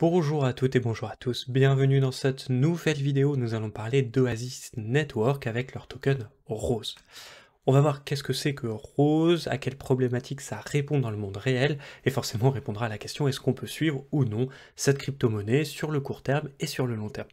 Bonjour à toutes et bonjour à tous, bienvenue dans cette nouvelle vidéo où nous allons parler d'Oasis Network avec leur token Rose. On va voir qu'est-ce que c'est que Rose, à quelles problématiques ça répond dans le monde réel, et forcément on répondra à la question est-ce qu'on peut suivre ou non cette crypto-monnaie sur le court terme et sur le long terme.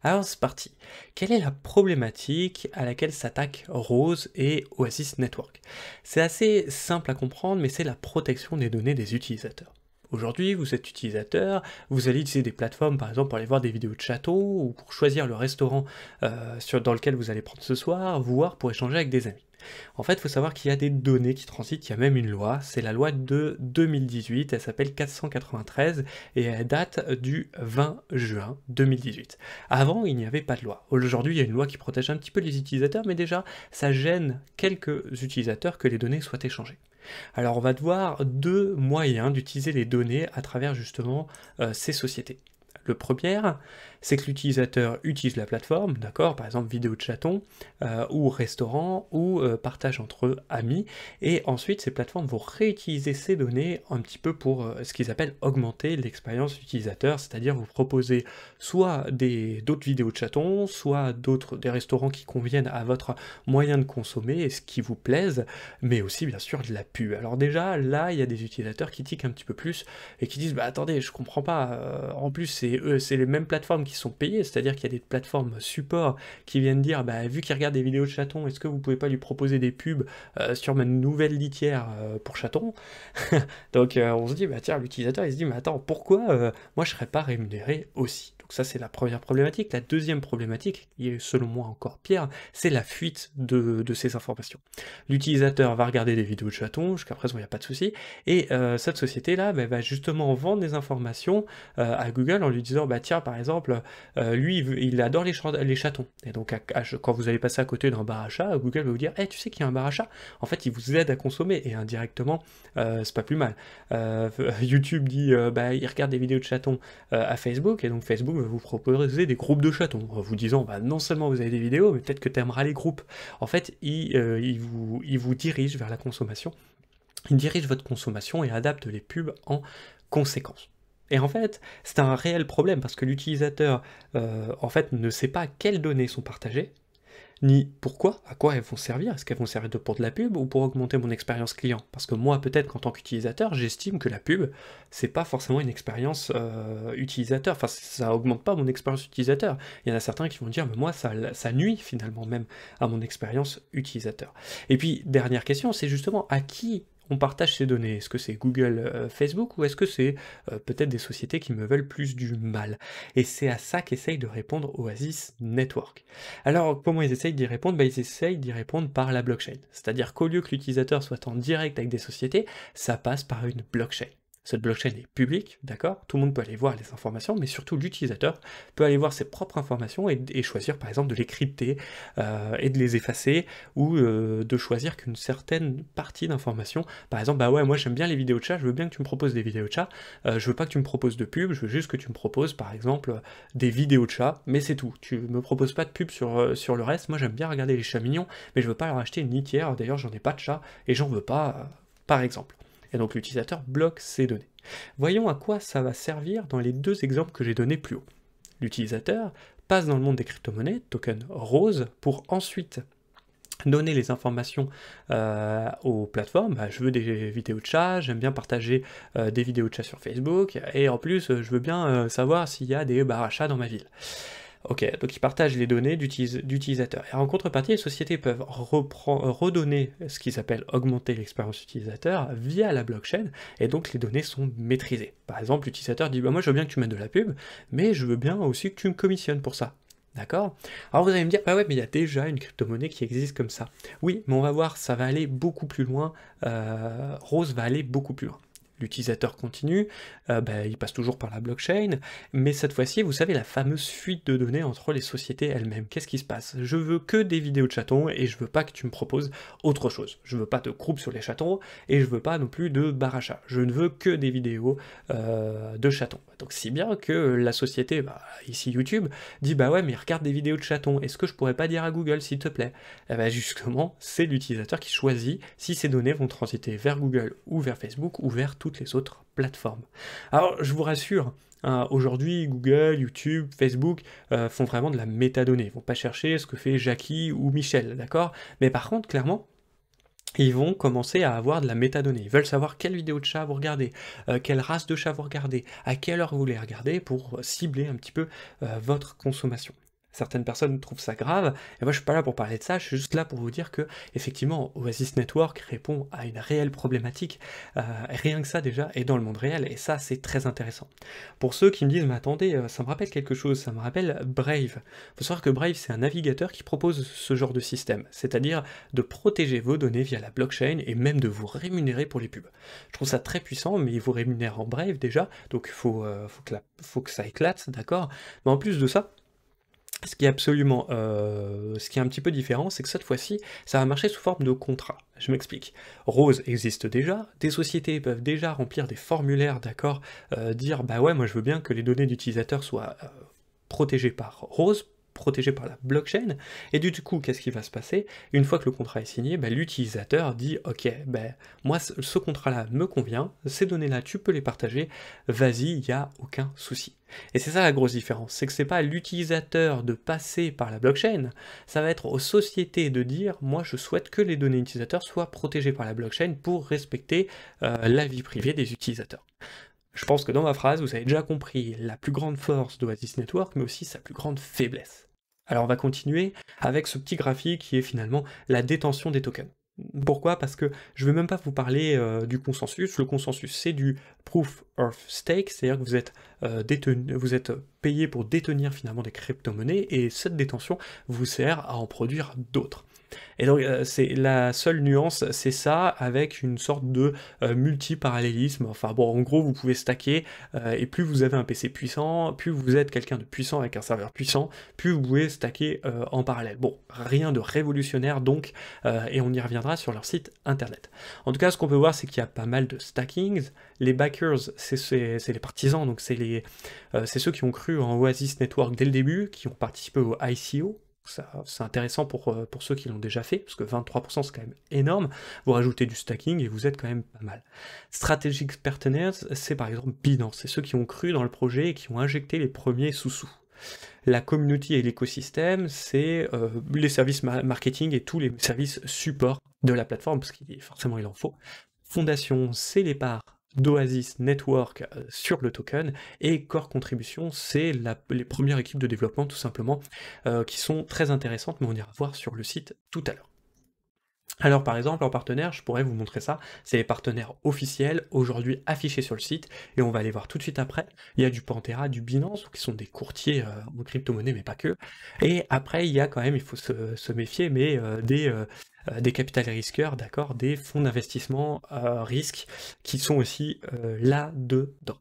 Alors c'est parti. Quelle est la problématique à laquelle s'attaquent Rose et Oasis Network? C'est assez simple à comprendre, mais c'est la protection des données des utilisateurs. Aujourd'hui, vous êtes utilisateur, vous allez utiliser des plateformes par exemple pour aller voir des vidéos de château ou pour choisir le restaurant dans lequel vous allez prendre ce soir, voire pour échanger avec des amis. En fait, il faut savoir qu'il y a des données qui transitent, il y a même une loi, c'est la loi de 2018, elle s'appelle 493 et elle date du 20 juin 2018. Avant, il n'y avait pas de loi. Aujourd'hui, il y a une loi qui protège un petit peu les utilisateurs, mais déjà, ça gêne quelques utilisateurs que les données soient échangées. Alors on va devoir deux moyens d'utiliser les données à travers justement ces sociétés. Le premier, c'est que l'utilisateur utilise la plateforme, d'accord, par exemple vidéo de chaton, ou restaurant, ou partage entre amis, et ensuite ces plateformes vont réutiliser ces données un petit peu pour ce qu'ils appellent augmenter l'expérience utilisateur, c'est-à-dire vous proposer soit d'autres vidéos de chaton, soit des restaurants qui conviennent à votre moyen de consommer et ce qui vous plaise, mais aussi bien sûr de la pub. Alors déjà, là, il y a des utilisateurs qui tiquent un petit peu plus et qui disent, bah attendez, je comprends pas, en plus c'est les mêmes plateformes qui sont payées, c'est-à-dire qu'il y a des plateformes support qui viennent dire, bah vu qu'il regarde des vidéos de chatons, est-ce que vous pouvez pas lui proposer des pubs sur ma nouvelle litière pour chatons? Donc on se dit, bah tiens, l'utilisateur il se dit, mais attends, pourquoi moi je serais pas rémunéré aussi? Donc ça c'est la première problématique. La deuxième problématique, qui est selon moi encore pire, c'est la fuite de ces informations. L'utilisateur va regarder des vidéos de chatons, jusqu'à présent il n'y a pas de souci, et cette société-là bah, va justement vendre des informations à Google en lui disant, bah tiens, par exemple, lui il adore les chatons, et donc quand vous allez passer à côté d'un bar à chat, Google va vous dire, hey, tu sais qu'il y a un bar à chat? En fait, il vous aide à consommer, et indirectement, c'est pas plus mal. YouTube dit, bah il regarde des vidéos de chatons à Facebook, et donc Facebook va vous proposer des groupes de chatons, en vous disant, bah non seulement vous avez des vidéos, mais peut-être que tu aimeras les groupes. En fait, il vous dirige vers la consommation, il dirige votre consommation et adapte les pubs en conséquence. Et en fait, c'est un réel problème parce que l'utilisateur, en fait, ne sait pas quelles données sont partagées, ni pourquoi, à quoi elles vont servir, est-ce qu'elles vont servir pour de la pub ou pour augmenter mon expérience client? Parce que moi, peut-être qu'en tant qu'utilisateur, j'estime que la pub, c'est pas forcément une expérience utilisateur, enfin ça augmente pas mon expérience utilisateur. Il y en a certains qui vont dire, mais moi ça nuit finalement même à mon expérience utilisateur. Et puis, dernière question, c'est justement à qui on partage ces données? Est-ce que c'est Google, Facebook, ou est-ce que c'est peut-être des sociétés qui me veulent plus du mal? Et c'est à ça qu'essaye de répondre Oasis Network. Alors, comment ils essayent d'y répondre? Bah, ils essayent d'y répondre par la blockchain. C'est-à-dire qu'au lieu que l'utilisateur soit en direct avec des sociétés, ça passe par une blockchain. Cette blockchain est publique, d'accord? Tout le monde peut aller voir les informations, mais surtout l'utilisateur peut aller voir ses propres informations et choisir par exemple de les crypter et de les effacer, ou de choisir qu'une certaine partie d'informations, par exemple, bah ouais, moi j'aime bien les vidéos de chat, je veux bien que tu me proposes des vidéos de chat, je veux pas que tu me proposes de pub, je veux juste que tu me proposes par exemple des vidéos de chat, mais c'est tout, tu me proposes pas de pub sur le reste. Moi j'aime bien regarder les chats mignons, mais je veux pas leur acheter une litière, d'ailleurs j'en ai pas de chat, et j'en veux pas, par exemple. Et donc l'utilisateur bloque ces données. Voyons à quoi ça va servir dans les deux exemples que j'ai donnés plus haut. L'utilisateur passe dans le monde des crypto-monnaies, token Rose, pour ensuite donner les informations aux plateformes. Bah, je veux des vidéos de chat, j'aime bien partager des vidéos de chat sur Facebook, et en plus je veux bien savoir s'il y a des bars à chat dans ma ville. Ok, donc ils partagent les données d'utilisateurs. Et en contrepartie, les sociétés peuvent redonner ce qu'ils appellent augmenter l'expérience utilisateur via la blockchain, et donc les données sont maîtrisées. Par exemple, l'utilisateur dit, bah, moi je veux bien que tu mettes de la pub, mais je veux bien aussi que tu me commissionnes pour ça. D'accord? Alors vous allez me dire, bah ouais, mais il y a déjà une crypto-monnaie qui existe comme ça. Oui, mais on va voir, ça va aller beaucoup plus loin, Rose va aller beaucoup plus loin. L'utilisateur continue, bah, il passe toujours par la blockchain, mais cette fois-ci, vous savez, la fameuse fuite de données entre les sociétés elles-mêmes. Qu'est-ce qui se passe? Je veux que des vidéos de chatons, et je veux pas que tu me proposes autre chose. Je veux pas de groupe sur les chatons, et je veux pas non plus de bar à chat. Je ne veux que des vidéos de chatons. Donc si bien que la société, bah, ici YouTube, dit, bah ouais, mais regarde des vidéos de chatons, est-ce que je pourrais pas dire à Google, s'il te plaît? Eh ben justement, c'est l'utilisateur qui choisit si ces données vont transiter vers Google, ou vers Facebook, ou vers toutes les autres plateformes. Alors, je vous rassure, hein, aujourd'hui, Google, YouTube, Facebook font vraiment de la métadonnée. Ils vont pas chercher ce que fait Jackie ou Michel, d'accord? Mais par contre, clairement, ils vont commencer à avoir de la métadonnée. Ils veulent savoir quelle vidéo de chat vous regardez, quelle race de chat vous regardez, à quelle heure vous les regardez pour cibler un petit peu votre consommation. Certaines personnes trouvent ça grave, et moi je suis pas là pour parler de ça, je suis juste là pour vous dire que, effectivement, Oasis Network répond à une réelle problématique, rien que ça déjà, est dans le monde réel, et ça c'est très intéressant. Pour ceux qui me disent, mais attendez, ça me rappelle quelque chose, ça me rappelle Brave. Il faut savoir que Brave c'est un navigateur qui propose ce genre de système, c'est-à-dire de protéger vos données via la blockchain, et même de vous rémunérer pour les pubs. Je trouve ça très puissant, mais il vous rémunère en Brave déjà, donc faut que ça éclate, d'accord? Mais en plus de ça, ce qui est un petit peu différent, c'est que cette fois-ci, ça va marcher sous forme de contrat. Je m'explique. Rose existe déjà, des sociétés peuvent déjà remplir des formulaires, d'accord, dire bah ouais, moi je veux bien que les données d'utilisateurs soient protégées par Rose, protégé par la blockchain, et du coup, qu'est-ce qui va se passer? Une fois que le contrat est signé, bah, l'utilisateur dit « Ok, bah, moi, ce contrat-là me convient, ces données-là, tu peux les partager, vas-y, il n'y a aucun souci. » Et c'est ça la grosse différence, c'est que c'est pas à l'utilisateur de passer par la blockchain, ça va être aux sociétés de dire « Moi, je souhaite que les données utilisateurs soient protégées par la blockchain pour respecter la vie privée des utilisateurs. » Je pense que dans ma phrase, vous avez déjà compris la plus grande force d'Oasis Network, mais aussi sa plus grande faiblesse. Alors on va continuer avec ce petit graphique qui est finalement la détention des tokens. Pourquoi? Parce que je ne vais même pas vous parler du consensus. Le consensus, c'est du proof of stake, c'est-à-dire que vous êtes payé pour détenir finalement des crypto-monnaies, et cette détention vous sert à en produire d'autres. Et donc c'est la seule nuance, c'est ça, avec une sorte de multiparallélisme. Enfin bon, en gros, vous pouvez stacker, et plus vous avez un PC puissant, plus vous êtes quelqu'un de puissant avec un serveur puissant, plus vous pouvez stacker en parallèle. Bon, rien de révolutionnaire donc, et on y reviendra sur leur site internet. En tout cas, ce qu'on peut voir, c'est qu'il y a pas mal de stackings. Les backers, c'est les partisans, donc c'est ceux qui ont cru en Oasis Network dès le début, qui ont participé au ICO. C'est intéressant pour ceux qui l'ont déjà fait, parce que 23% c'est quand même énorme. Vous rajoutez du stacking et vous êtes quand même pas mal. Strategic Partners, c'est par exemple Binance, c'est ceux qui ont cru dans le projet et qui ont injecté les premiers sous-sous. La community et l'écosystème, c'est les services marketing et tous les services support de la plateforme, parce qu'il forcément il en faut. Fondation, c'est les parts d'Oasis Network sur le token, et Core Contribution, c'est les premières équipes de développement tout simplement, qui sont très intéressantes, mais on ira voir sur le site tout à l'heure. Alors par exemple, en partenaire, je pourrais vous montrer ça, c'est les partenaires officiels, aujourd'hui affichés sur le site, et on va aller voir tout de suite après. Il y a du Pantera, du Binance, qui sont des courtiers en crypto-monnaie, mais pas que. Et après, il y a quand même, il faut se méfier, mais des capital risqueurs, d'accord, des fonds d'investissement risques, qui sont aussi là-dedans.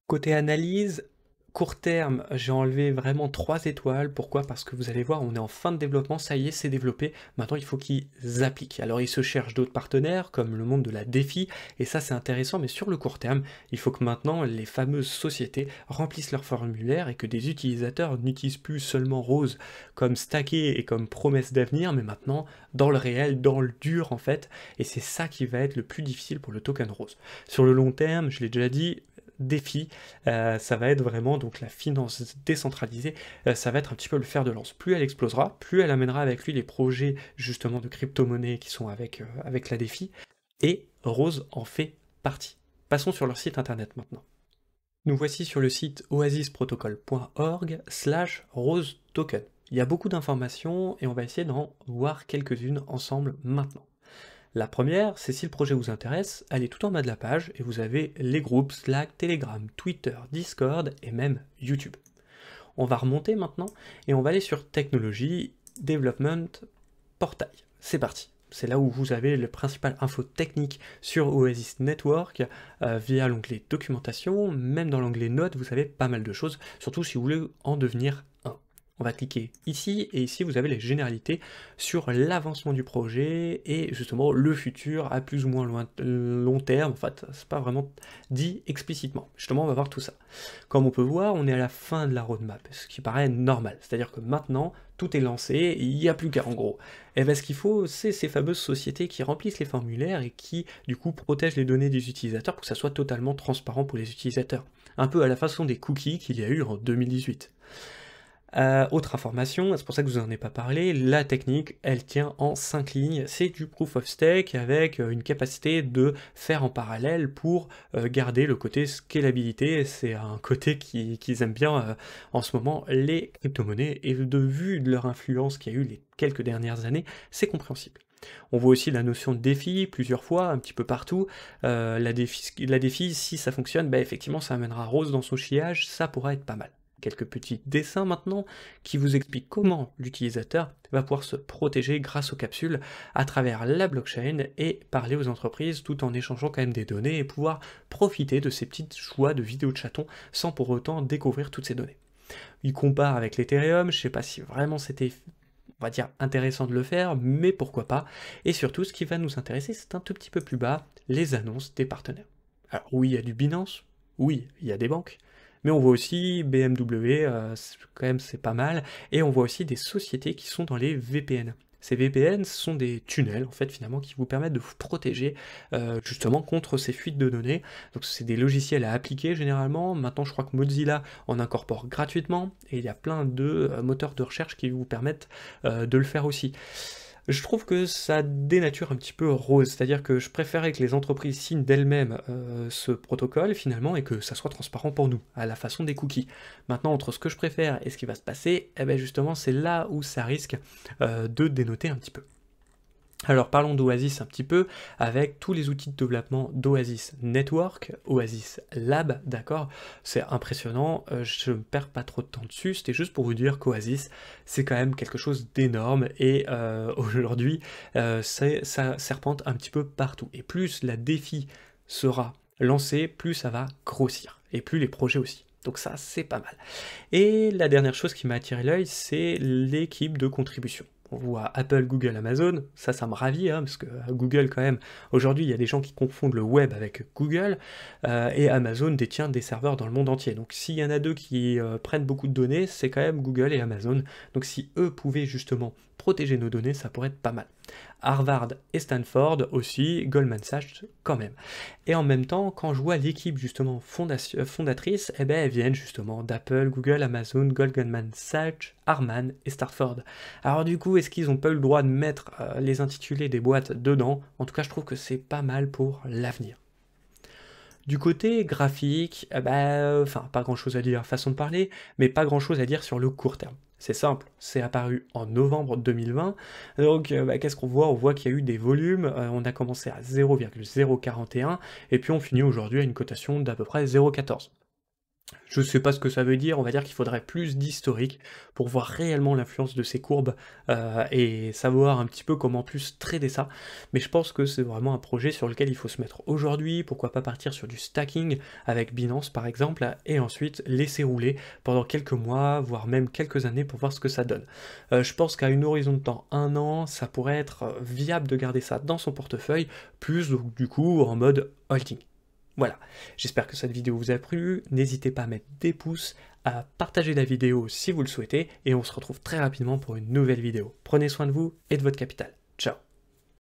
Côté analyse, court terme, j'ai enlevé vraiment 3 étoiles. Pourquoi? Parce que vous allez voir, on est en fin de développement, ça y est, c'est développé. Maintenant, il faut qu'ils appliquent. Alors, ils se cherchent d'autres partenaires, comme le monde de la défi, et ça, c'est intéressant, mais sur le court terme, il faut que maintenant, les fameuses sociétés remplissent leur formulaire et que des utilisateurs n'utilisent plus seulement Rose comme stacké et comme promesse d'avenir, mais maintenant, dans le réel, dans le dur, en fait, et c'est ça qui va être le plus difficile pour le token Rose. Sur le long terme, je l'ai déjà dit, défi, ça va être vraiment donc la finance décentralisée, ça va être un petit peu le fer de lance. Plus elle explosera, plus elle amènera avec lui les projets justement de crypto-monnaie qui sont avec la défi, et Rose en fait partie. Passons sur leur site internet maintenant. Nous voici sur le site oasisprotocol.org/rose token. Il y a beaucoup d'informations et on va essayer d'en voir quelques-unes ensemble maintenant. La première, c'est si le projet vous intéresse, allez tout en bas de la page et vous avez les groupes Slack, Telegram, Twitter, Discord et même YouTube. On va remonter maintenant et on va aller sur Technologie, Development, Portail. C'est parti. C'est là où vous avez le principal info technique sur Oasis Network via l'onglet Documentation. Même dans l'onglet Notes, vous avez pas mal de choses, surtout si vous voulez en devenir un. On va cliquer ici, et ici vous avez les généralités sur l'avancement du projet et justement le futur à plus ou moins long terme. En fait, c'est pas vraiment dit explicitement. Justement, on va voir tout ça. Comme on peut voir, on est à la fin de la roadmap, ce qui paraît normal. C'est-à-dire que maintenant, tout est lancé, il n'y a plus qu'à en gros. Et bien ce qu'il faut, c'est ces fameuses sociétés qui remplissent les formulaires et qui, du coup, protègent les données des utilisateurs pour que ça soit totalement transparent pour les utilisateurs. Un peu à la façon des cookies qu'il y a eu en 2018. Autre information, c'est pour ça que je vous en ai pas parlé, la technique, elle tient en 5 lignes, c'est du proof of stake avec une capacité de faire en parallèle pour garder le côté scalabilité, c'est un côté qu'ils aiment bien en ce moment, les crypto-monnaies, et de vue de leur influence qu'il y a eu les quelques dernières années, c'est compréhensible. On voit aussi la notion de défi plusieurs fois, un petit peu partout. La défi, si ça fonctionne, bah effectivement ça amènera Rose dans son chiage, ça pourra être pas mal. Quelques petits dessins maintenant qui vous expliquent comment l'utilisateur va pouvoir se protéger grâce aux capsules à travers la blockchain et parler aux entreprises tout en échangeant quand même des données et pouvoir profiter de ces petites joies de vidéos de chatons sans pour autant découvrir toutes ces données. Il compare avec l'Ethereum, je ne sais pas si vraiment c'était, on va dire, intéressant de le faire, mais pourquoi pas. Et surtout, ce qui va nous intéresser, c'est un tout petit peu plus bas, les annonces des partenaires. Alors oui, il y a du Binance, oui, il y a des banques, mais on voit aussi BMW, quand même c'est pas mal, et on voit aussi des sociétés qui sont dans les VPN. Ces VPN sont des tunnels, en fait, finalement, qui vous permettent de vous protéger justement contre ces fuites de données. Donc c'est des logiciels à appliquer généralement. Maintenant, je crois que Mozilla en incorpore gratuitement, et il y a plein de moteurs de recherche qui vous permettent de le faire aussi. Je trouve que ça dénature un petit peu Rose, c'est-à-dire que je préférais que les entreprises signent d'elles-mêmes ce protocole finalement et que ça soit transparent pour nous, à la façon des cookies. Maintenant, entre ce que je préfère et ce qui va se passer, eh ben justement c'est là où ça risque de dénoter un petit peu. Alors parlons d'Oasis un petit peu, avec tous les outils de développement d'Oasis Network, Oasis Lab, d'accord? C'est impressionnant, je ne perds pas trop de temps dessus, c'était juste pour vous dire qu'Oasis, c'est quand même quelque chose d'énorme, et aujourd'hui, ça serpente un petit peu partout. Et plus la défi sera lancée, plus ça va grossir, et plus les projets aussi. Donc ça, c'est pas mal. Et la dernière chose qui m'a attiré l'œil, c'est l'équipe de contribution. On voit Apple, Google, Amazon, ça me ravit, hein, parce que Google quand même, aujourd'hui il y a des gens qui confondent le web avec Google, et Amazon détient des serveurs dans le monde entier. Donc s'il y en a deux qui prennent beaucoup de données, c'est quand même Google et Amazon. Donc si eux pouvaient justement protéger nos données, ça pourrait être pas mal. Harvard et Stanford aussi, Goldman Sachs quand même. Et en même temps, quand je vois l'équipe justement fondatrice, eh ben elles viennent justement d'Apple, Google, Amazon, Goldman Sachs, Harman et Stanford. Alors du coup, est-ce qu'ils n'ont pas eu le droit de mettre les intitulés des boîtes dedans? En tout cas, je trouve que c'est pas mal pour l'avenir. Du côté graphique, enfin pas grand chose à dire façon de parler, mais pas grand chose à dire sur le court terme. C'est simple, c'est apparu en novembre 2020, donc qu'est-ce qu'on voit? On voit qu'il y a eu des volumes, on a commencé à 0,041, et puis on finit aujourd'hui à une cotation d'à peu près 0,14. Je ne sais pas ce que ça veut dire, on va dire qu'il faudrait plus d'historique pour voir réellement l'influence de ces courbes et savoir un petit peu comment plus trader ça, mais je pense que c'est vraiment un projet sur lequel il faut se mettre aujourd'hui, pourquoi pas partir sur du stacking avec Binance par exemple, et ensuite laisser rouler pendant quelques mois, voire même quelques années pour voir ce que ça donne. Je pense qu'à une horizon de temps 1 an, ça pourrait être viable de garder ça dans son portefeuille, plus donc, du coup en mode holding. Voilà, j'espère que cette vidéo vous a plu, n'hésitez pas à mettre des pouces, à partager la vidéo si vous le souhaitez, et on se retrouve très rapidement pour une nouvelle vidéo. Prenez soin de vous et de votre capital. Ciao.